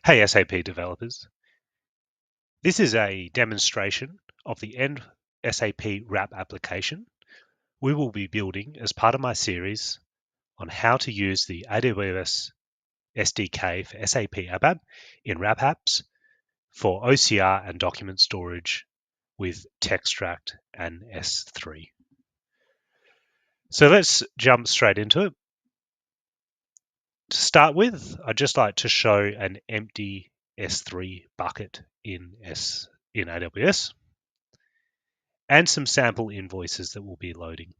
Hey SAP developers, this is a demonstration of the end SAP wrap application we will be building as part of my series on how to use the AWS SDK for SAP ABAP in wrap apps for OCR and document storage with Textract and S3. So let's jump straight into it. To start with, I'd just like to show an empty S3 bucket in AWS and some sample invoices that we'll be loading.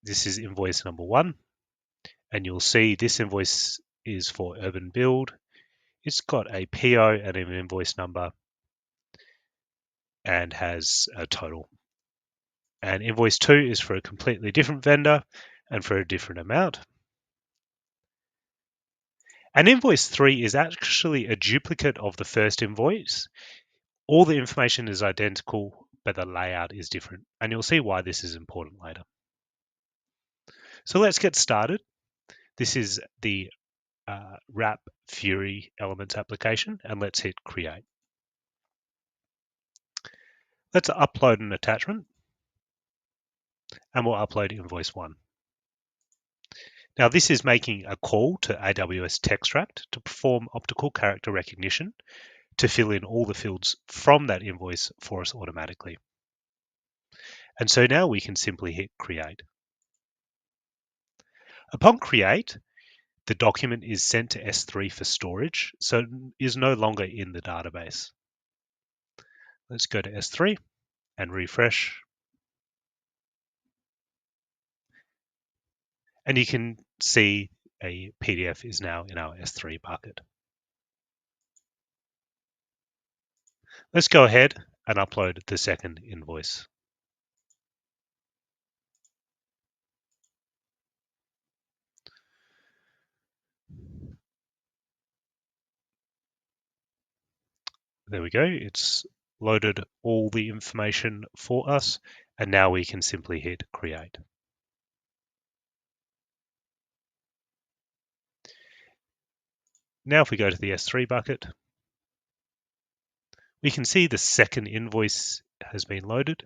This is invoice number 1, and you'll see this invoice is for Urban Build. It's got a PO and an invoice number and has a total. And invoice 2 is for a completely different vendor and for a different amount. And invoice 3 is actually a duplicate of the first invoice. All the information is identical, but the layout is different. And you'll see why this is important later. So let's get started. This is the wrap Fury elements application, and let's hit create. Let's upload an attachment, and we'll upload invoice 1. Now this is making a call to AWS Textract to perform optical character recognition to fill in all the fields from that invoice for us automatically. And so now we can simply hit create. Upon create, the document is sent to S3 for storage, so it is no longer in the database. Let's go to S3 and refresh. And you can see a PDF is now in our S3 bucket. Let's go ahead and upload the second invoice. There we go. It's loaded all the information for us, and now we can simply hit create. Now if we go to the S3 bucket, we can see the second invoice has been loaded,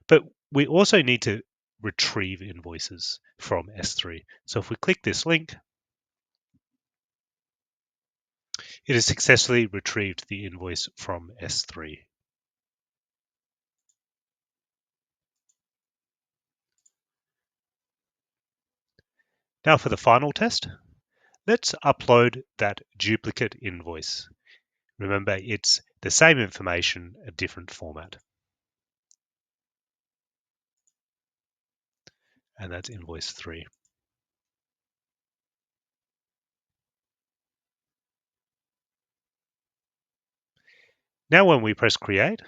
but we also need to retrieve invoices from S3. So if we click this link, it has successfully retrieved the invoice from S3. Now for the final test, let's upload that duplicate invoice. Remember, it's the same information, a different format. And that's invoice 3. Now when we press create,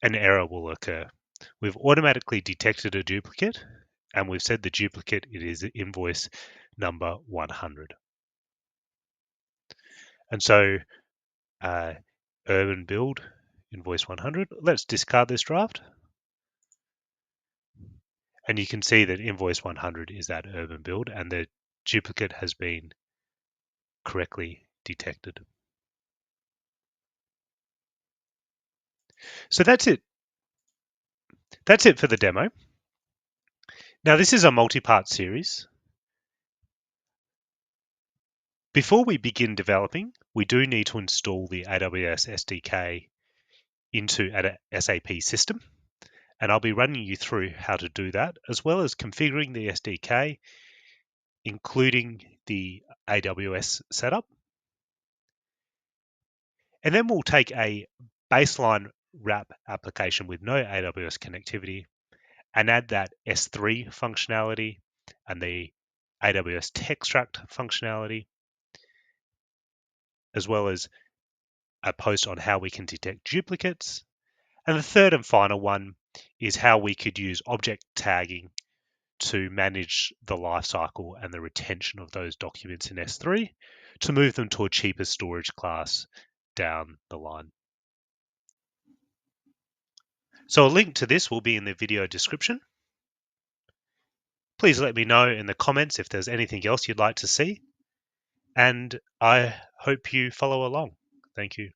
an error will occur. We've automatically detected a duplicate, and we've said the duplicate it is invoice number 100. And so Urban Build, invoice 100. Let's discard this draft. And you can see that invoice 100 is that Urban Build, and the duplicate has been correctly detected. So that's it. That's it for the demo. Now this is a multi-part series. Before we begin developing, we do need to install the AWS SDK into an SAP system, and I'll be running you through how to do that, as well as configuring the SDK, including the AWS setup. And then we'll take a baseline wrap application with no AWS connectivity and add that S3 functionality and the AWS Textract functionality, as well as a post on how we can detect duplicates. And the third and final one is how we could use object tagging to manage the lifecycle and the retention of those documents in S3 to move them to a cheaper storage class down the line. So a link to this will be in the video description. Please let me know in the comments if there's anything else you'd like to see, and I hope you follow along. Thank you.